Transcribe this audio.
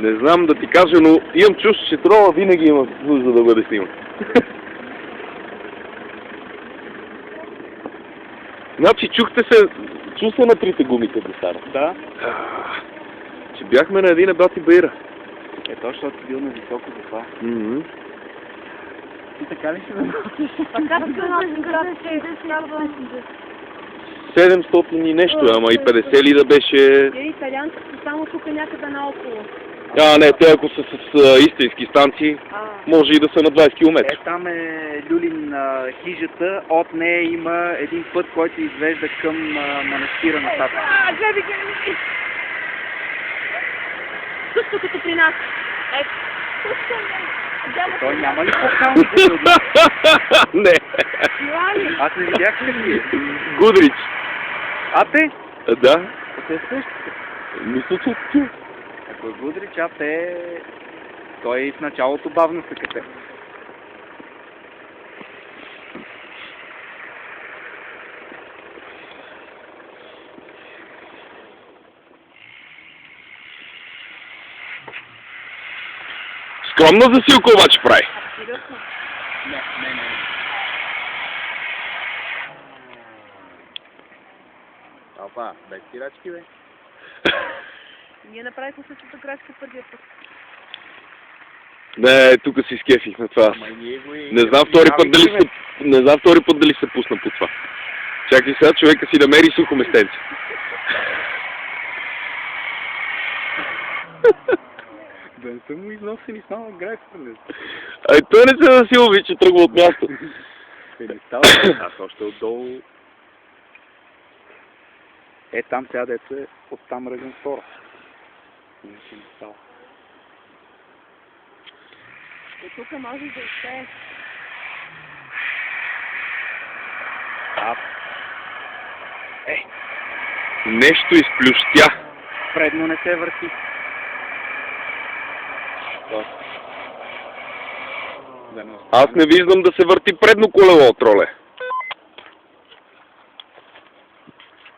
Не знам да ти кажа, но имам чувство, че трола винаги има нужда да бъде сниман. Значи чу се на трите гумите да стана. Да. Че бяхме на един бати баира. Ето, защото си бил на високо за това. Ти така ли ще ме носиш? Така ти се 700 и нещо, ама и 50 ли да беше... Италианците само тук някъде наоколо. Не, те ако са с истински станции, може и да са на 20 км. Там е Люлин хижата, от нея има един път, който извежда към манастира на Тата. Гледай! Също като при нас. Той няма ли по-кални да Не. Аз не видях какви е. Гудрич. А те? Да. Те е същите. Мисля, че ти. Ако е Гудрич, а те... Той в началото бавно се кате. Скромна засилка обаче прави. Не. Опа, без тирачки, бе. Ние направихме същата крачка първия път. Не, тук си скефихме това. Не знам втори път дали се пусна по това. Чакай сега, човека си да мери сухо местенце. Да не са му износени само графика. Той не се засилва, че тръгва от място. Не става, аз още отдолу. Там сега деца оттам ръгам втора. Не си не става. Тук може да успее. Нещо изплющя. Предно не се върти. Аз не виждам да се върти предно колело, троле.